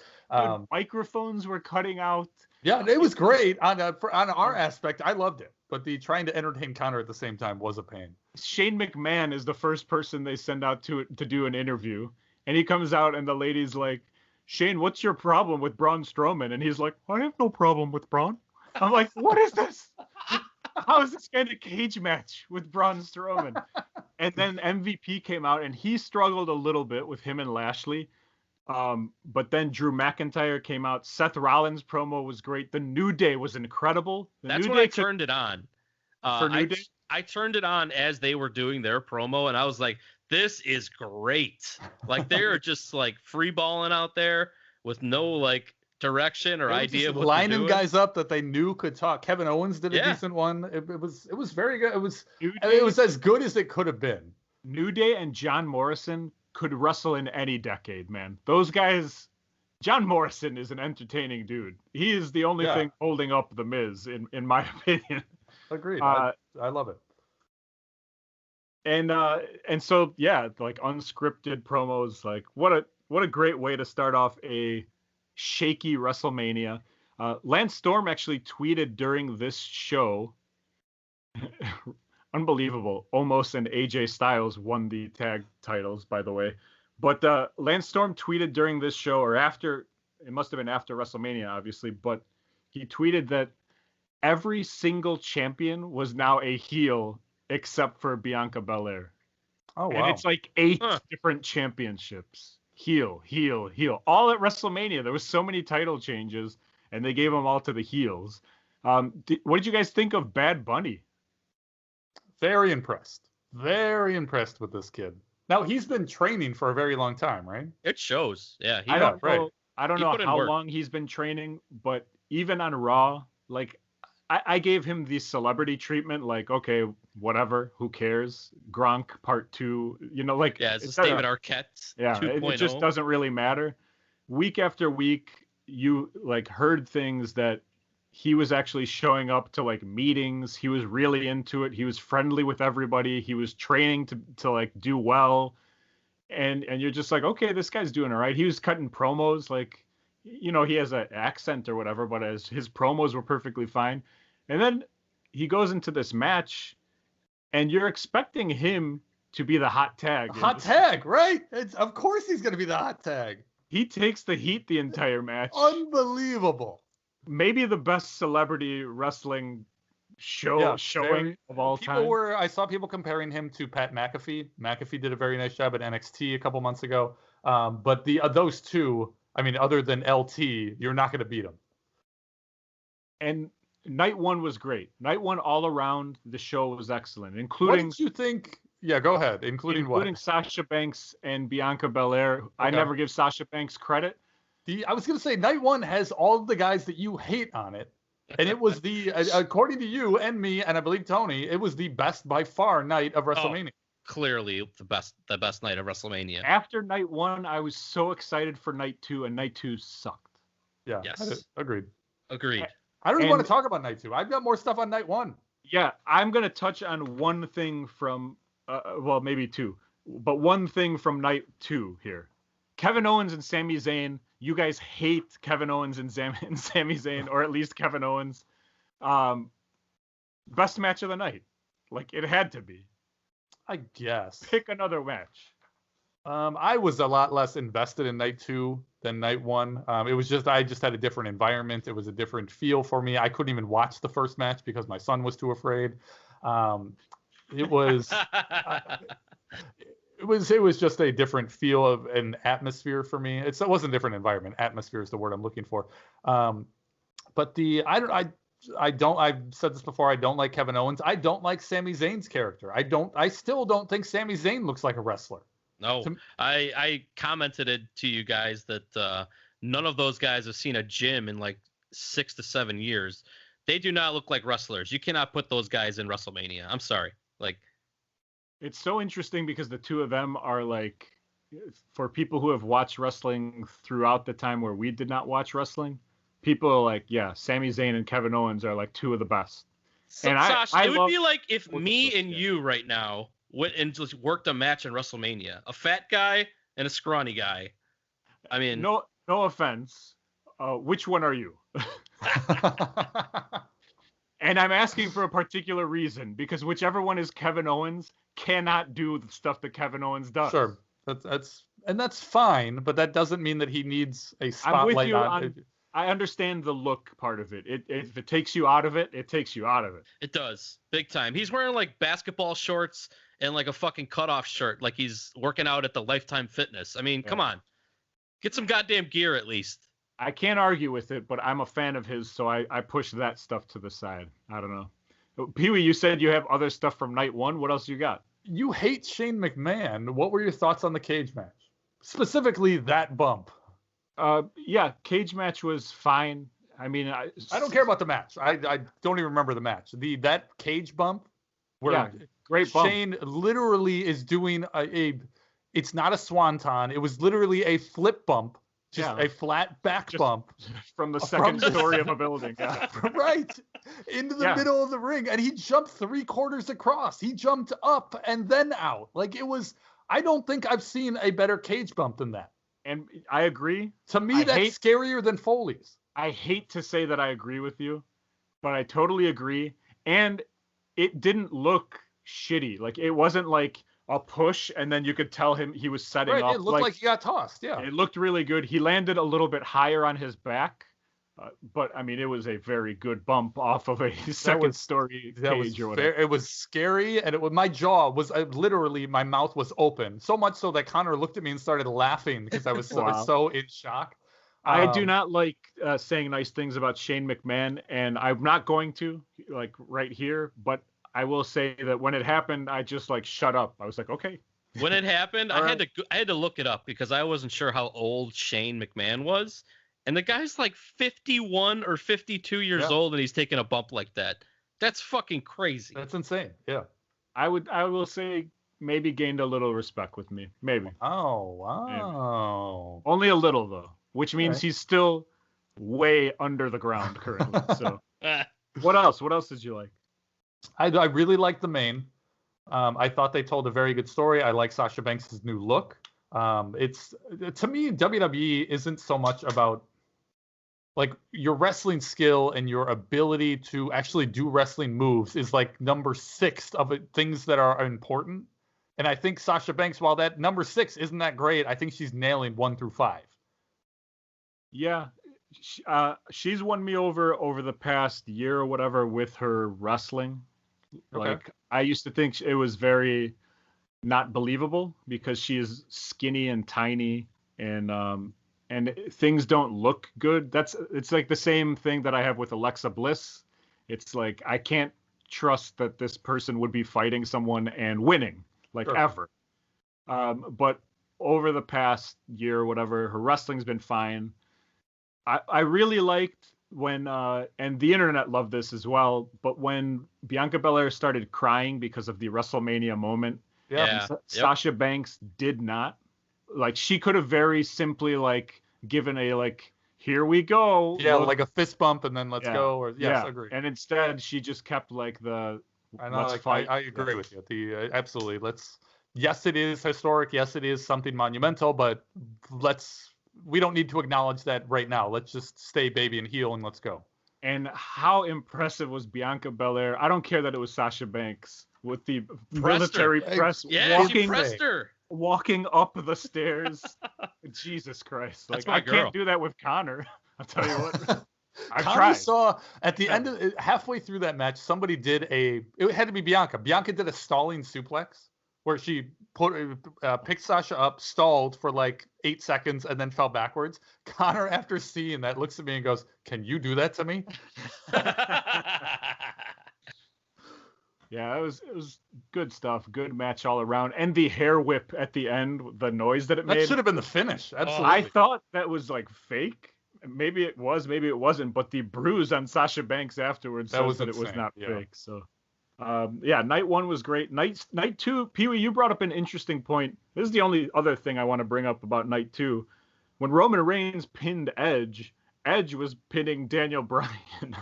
Microphones were cutting out. Yeah, it was great on our aspect. I loved it, but the trying to entertain Connor at the same time was a pain. Shane McMahon is the first person they send out to do an interview, and he comes out and the lady's like, Shane, what's your problem with Braun Strowman? And he's like, I have no problem with Braun. I'm like, what is this? How is this kind of cage match with Braun Strowman? And then MVP came out, and he struggled a little bit with him and Lashley. But then Drew McIntyre came out. Seth Rollins' promo was great. The New Day was incredible. That's when I turned it on. For New Day? I turned it on as they were doing their promo, and I was like, this is great. Like, they are just, like, free balling out there with no, like, direction or idea of what lining guys up that they knew could talk. Kevin Owens did a decent one. It was very good. It was as good as it could have been. New Day and John Morrison could wrestle in any decade, man. Those guys. John Morrison is an entertaining dude. He is the only thing holding up The Miz, in my opinion. Agreed. I love it. And so like unscripted promos, like what a great way to start off a shaky WrestleMania. Lance Storm actually tweeted during this show. Unbelievable. Omos and AJ Styles won the tag titles, by the way. But Lance Storm tweeted during this show, or after, it must have been after WrestleMania, obviously, but he tweeted that every single champion was now a heel except for Bianca Belair. Oh, wow. And it's like 8 different championships. Heel. All at WrestleMania. There was so many title changes, and they gave them all to the heels. What did you guys think of Bad Bunny? Very impressed. Very impressed with this kid. Now, he's been training for a very long time, right? It shows. Yeah. I don't know how long he's been training, but even on Raw, like, I gave him the celebrity treatment, like, okay, whatever, who cares? Gronk Part 2, like... Yeah, it's David Arquette. Yeah, it just doesn't really matter. Week after week, you, like, heard things that he was actually showing up to, like, meetings. He was really into it. He was friendly with everybody. He was training to like, do well. And you're just like, okay, this guy's doing all right. He was cutting promos, like... he has an accent or whatever, but his promos were perfectly fine. And then he goes into this match, and you're expecting him to be the hot tag. Hot tag, right? Of course he's going to be the hot tag. He takes the heat the entire match. Unbelievable. Maybe the best celebrity wrestling showing of all time. I saw people comparing him to Pat McAfee. McAfee did a very nice job at NXT a couple months ago. But those two, I mean, other than LT, you're not going to beat them. And night one was great. Night one all around, the show was excellent, including. What did you think? Yeah, go ahead. Including what? Sasha Banks and Bianca Belair. Okay. I never give Sasha Banks credit. I was going to say, night one has all the guys that you hate on it. And it was according to you and me, and I believe Tony, it was the best by far night of WrestleMania. Clearly the best night of WrestleMania. After night one, I was so excited for night two, and night two sucked. Yeah. Yes. Agreed. I don't even want to talk about night two. I've got more stuff on night one. Yeah, I'm going to touch on one thing from, well, maybe two, but one thing from night two here. Kevin Owens and Sami Zayn. You guys hate Kevin Owens and Sami Zayn, or at least Kevin Owens. Best match of the night. Like, it had to be. I guess. Pick another match. I was a lot less invested in night two than night one. It was just, I just had a different environment. It was a different feel for me. I couldn't even watch the first match because my son was too afraid. It was... It was just a different feel of an atmosphere for me. It wasn't a different environment. Atmosphere is the word I'm looking for. But I've said this before. I don't like Kevin Owens. I don't like Sami Zayn's character. I still don't think Sami Zayn looks like a wrestler. No, I commented it to you guys that none of those guys have seen a gym in like 6 to 7 years. They do not look like wrestlers. You cannot put those guys in WrestleMania. I'm sorry. Like, it's so interesting because the two of them are like, for people who have watched wrestling throughout the time where we did not watch wrestling, people are like, yeah, Sami Zayn and Kevin Owens are like two of the best. So, and Sasha, it would be like if me and you right now went and just worked a match in WrestleMania, a fat guy and a scrawny guy. I mean, no offense. Which one are you? And I'm asking for a particular reason, because whichever one is Kevin Owens cannot do the stuff that Kevin Owens does. Sure, that's fine, but that doesn't mean that he needs a spotlight. I'm with you on. I understand the look part of it. If it takes you out of it, it takes you out of it. It does, big time. He's wearing like basketball shorts and like a fucking cutoff shirt, like he's working out at the Lifetime Fitness. I mean, come on, get some goddamn gear at least. I can't argue with it, but I'm a fan of his, so I push that stuff to the side. I don't know. Peewee, you said you have other stuff from night one. What else you got? You hate Shane McMahon. What were your thoughts on the cage match? Specifically, that bump. Yeah, cage match was fine. I mean, I don't care about the match. I don't even remember the match. That cage bump, where great bump. Shane literally is doing it's not a swanton. It was literally a flip bump. Just a flat back bump from the second story of a building. Yeah. Right. Into the middle of the ring. And he jumped 3/4 across. He jumped up and then out. Like, it was, I don't think I've seen a better cage bump than that. And I agree. To me, that's scarier than Foley's. I hate to say that I agree with you, but I totally agree. And it didn't look shitty. Like, it wasn't like a push, and then you could tell him he was setting up. It looked like he got tossed, yeah. It looked really good. He landed a little bit higher on his back, but, I mean, it was a very good bump off of a second-story cage or whatever. It was scary, and my jaw was literally, my mouth was open, so much so that Connor looked at me and started laughing because I was so in shock. I do not like saying nice things about Shane McMahon, and I'm not going to, like, right here, but I will say that when it happened, I just like shut up. I was like, okay. When it happened, I had to look it up because I wasn't sure how old Shane McMahon was, and the guy's like 51 or 52 years old, and he's taking a bump like that. That's fucking crazy. That's insane. Yeah. I will say maybe gained a little respect with me. Maybe. Oh wow. Maybe. Only a little though, which means he's still way under the ground currently. So. What else? What else did you like? I really liked the main. I thought they told a very good story. I like Sasha Banks' new look. It's, to me, WWE isn't so much about like your wrestling skill and your ability to actually do wrestling moves is like number 6 of things that are important. And I think Sasha Banks, while that number 6 isn't that great, I think she's nailing 1 through 5. Yeah, she's won me over the past year or whatever with her wrestling. Okay. Like, I used to think it was very not believable because she is skinny and tiny, and things don't look good. It's like the same thing that I have with Alexa Bliss. It's like I can't trust that this person would be fighting someone and winning, like, Sure. ever. But over the past year or whatever, her wrestling's been fine. I really liked when, and the internet loved this as well, but when Bianca Belair started crying because of the WrestleMania moment, Yeah. Sasha Banks did not. Like, she could have very simply, like, given a, like, here we go. Yeah, look. like a fist bump and then let's go. Or yes, yeah. agree. And instead, she just kept, like, I know, let's like, fight. I agree with you. Absolutely. Yes, it is historic. Yes, it is something monumental, but we don't need to acknowledge that right now. Let's just stay baby and heel and let's go. And how impressive was Bianca Belair? I don't care that it was Sasha Banks with the military press Yeah, she pressed her. walking up the stairs. Jesus Christ. Like, That's my girl. Can't do that with Connor. I'll tell you what. I Connor tried. saw at the end of halfway through that match, somebody did it had to be Bianca. Bianca did a stalling suplex where she picked Sasha up, stalled for like 8 seconds, and then fell backwards. Connor, after seeing that, looks at me and goes, "Can you do that to me?" Yeah, it was good stuff. Good match all around. And the hair whip at the end, the noise that it made. That should have been the finish. Absolutely. I thought that was like fake. Maybe it was, maybe it wasn't. But the bruise on Sasha Banks afterwards says that it was not fake. So, night 1 was great. Night 2, Peewee, you brought up an interesting point. This is the only other thing I want to bring up about night 2. When Roman Reigns pinned Edge, Edge was pinning Daniel Bryan.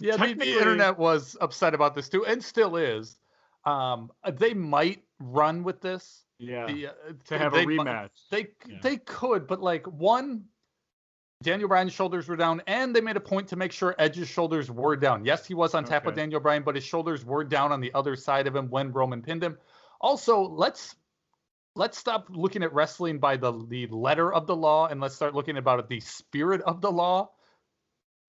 Yeah, the internet was upset about this too, and still is. They might run with this. Yeah, to have a rematch. They could, but like, one, Daniel Bryan's shoulders were down, and they made a point to make sure Edge's shoulders were down. Yes, he was on top of Daniel Bryan, but his shoulders were down on the other side of him when Roman pinned him. Also, let's stop looking at wrestling by the letter of the law, and let's start looking about it the spirit of the law.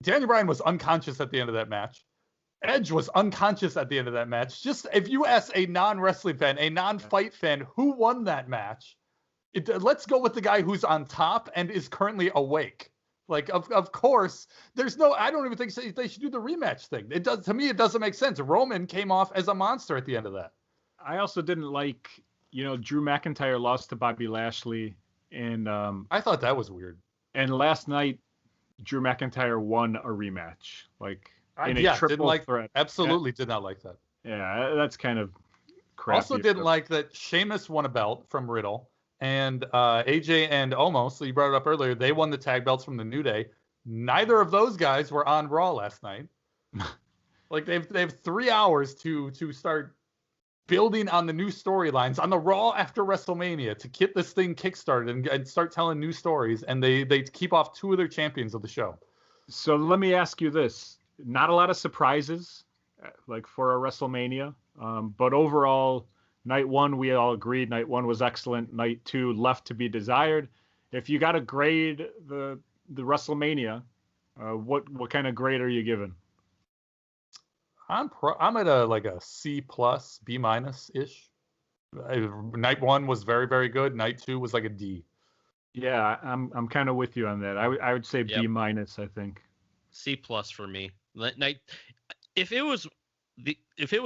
Daniel Bryan was unconscious at the end of that match. Edge was unconscious at the end of that match. Just if you ask a non-wrestling fan, a non-fight fan, who won that match, let's go with the guy who's on top and is currently awake. Like, of course, I don't even think they should do the rematch thing. To me, it doesn't make sense. Roman came off as a monster at the end of that. I also didn't like, Drew McIntyre lost to Bobby Lashley, and I thought that was weird. And last night, Drew McIntyre won a rematch, like in a triple threat. Absolutely did not like that. Yeah, that's kind of crappy. Also didn't like that Sheamus won a belt from Riddle, and AJ and Omos, so you brought it up earlier, they won the tag belts from the New Day. Neither of those guys were on Raw last night. Like, they have 3 hours to start building on the new storylines on the Raw after WrestleMania to get this thing kickstarted and start telling new stories, and they keep off 2 of their champions of the show. So let me ask you this. Not a lot of surprises, like, for a WrestleMania, but overall, night 1, we all agreed night 1 was excellent. Night 2 left to be desired. If you got to grade the WrestleMania, what kind of grade are you giving? I'm at a C+, B- ish. Night 1 was very, very good. Night 2 was like a D. Yeah, I'm kind of with you on that. I would say B-, I think. C+ for me. Night, if it was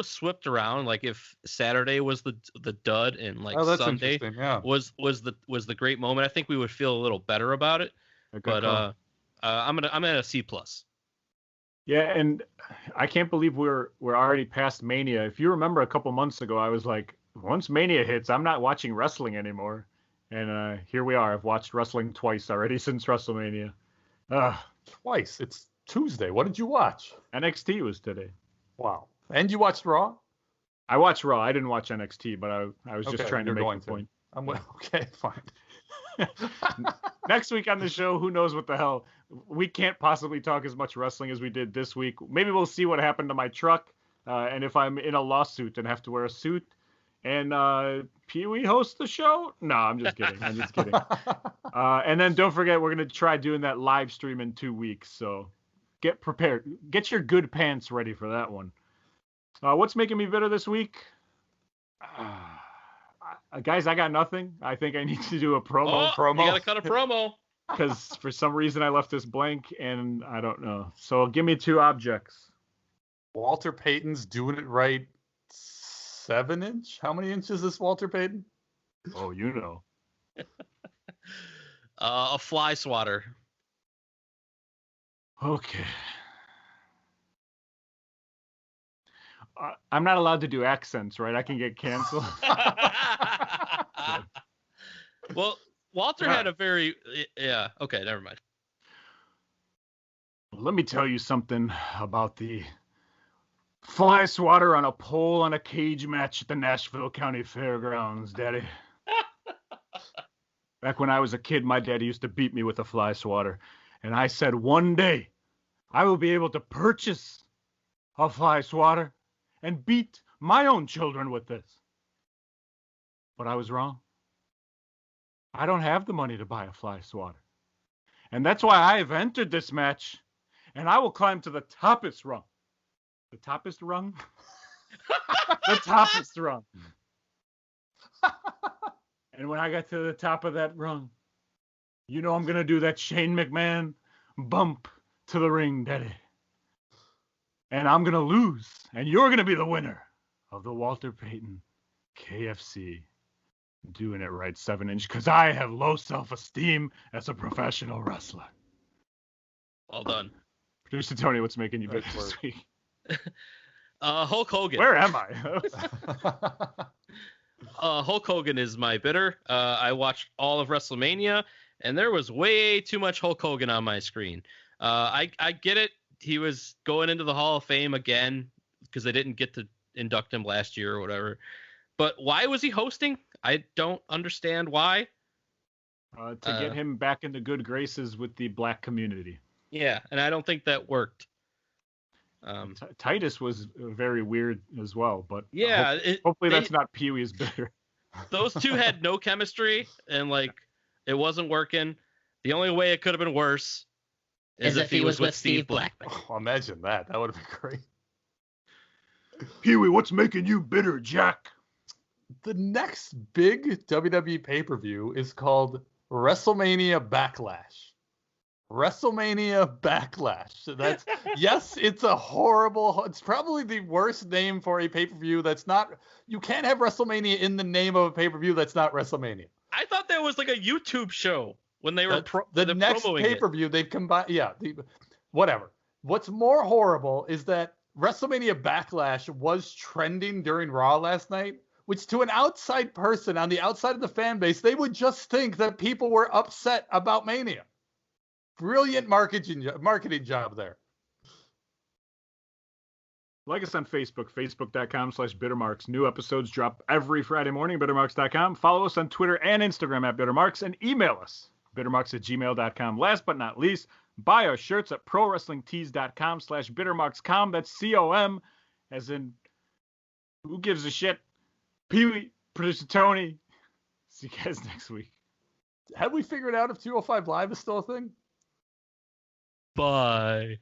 swept around, like if Saturday was the dud and like Sunday was the great moment, I think we would feel a little better about it. But I'm at a C+. Yeah, and I can't believe we're already past Mania. If you remember a couple months ago, I was like, once Mania hits, I'm not watching wrestling anymore. And here we are. I've watched wrestling twice already since WrestleMania. Twice? It's Tuesday. What did you watch? NXT was today. Wow. And you watched Raw? I watched Raw. I didn't watch NXT, but I was just trying to make a point. Okay, fine. Next week on the show, who knows what the hell. We can't possibly talk as much wrestling as we did this week. Maybe we'll see what happened to my truck, and if I'm in a lawsuit and have to wear a suit. and Peewee hosts the show. No, I'm just kidding. I'm just kidding. And then don't forget, we're gonna try doing that live stream in 2 weeks. So get prepared. Get your good pants ready for that one. What's making me bitter this week? Guys, I got nothing. I think I need to do a promo. You gotta cut a promo. Because for some reason I left this blank and I don't know. So give me 2 objects. Walter Payton's doing it right. 7-inch? How many inches is Walter Payton? Oh, you know. A fly swatter. Okay. I'm not allowed to do accents, right? I can get canceled. Well, Walter had a very... Yeah, okay, never mind. Let me tell you something about the fly swatter on a pole on a cage match at the Nashville County Fairgrounds, Daddy. Back when I was a kid, my daddy used to beat me with a fly swatter. And I said, one day, I will be able to purchase a fly swatter and beat my own children with this. But I was wrong. I don't have the money to buy a fly swatter. And that's why I have entered this match, and I will climb to the toppest rung. The toppest rung? The toppest rung. And when I got to the top of that rung, you know I'm going to do that Shane McMahon bump to the ring, Daddy. And I'm going to lose, and you're going to be the winner of the Walter Payton KFC doing it right 7-inch, because I have low self-esteem as a professional wrestler. Well done. Producer Tony, what's making you bitter this week? Hulk Hogan. Where am I? Hulk Hogan is my bitter. I watched all of WrestleMania, and there was way too much Hulk Hogan on my screen. I get it. He was going into the Hall of Fame again because they didn't get to induct him last year or whatever. But why was he hosting? I don't understand why. To get him back into good graces with the black community. Yeah, and I don't think that worked. Titus was very weird as well, but yeah, hopefully that's not Pee-wee's bitter. Those two had no chemistry, and it wasn't working. The only way it could have been worse is if he was with Steve Blackman. Oh, imagine that. That would have been great. Peewee, what's making you bitter, Jack? The next big WWE pay-per-view is called WrestleMania Backlash. WrestleMania Backlash. So that's yes, it's probably the worst name for a pay-per-view that's not. You can't have WrestleMania in the name of a pay-per-view that's not WrestleMania. I thought that was like a YouTube show when they were the next pay-per-view they've combined. Yeah, whatever. What's more horrible is that WrestleMania Backlash was trending during Raw last night, which to an outside person on the outside of the fan base, they would just think that people were upset about Mania. Brilliant marketing job there. Like us on Facebook, facebook.com/bittermarks. New episodes drop every Friday morning, bittermarks.com. Follow us on Twitter and Instagram at bittermarks, and email us, bittermarks@gmail.com. Last but not least, buy our shirts at prowrestlingtees.com/bittermarkscom. That's COM, as in, who gives a shit? Peewee, Producer Tony. See you guys next week. Have we figured out if 205 Live is still a thing? Bye.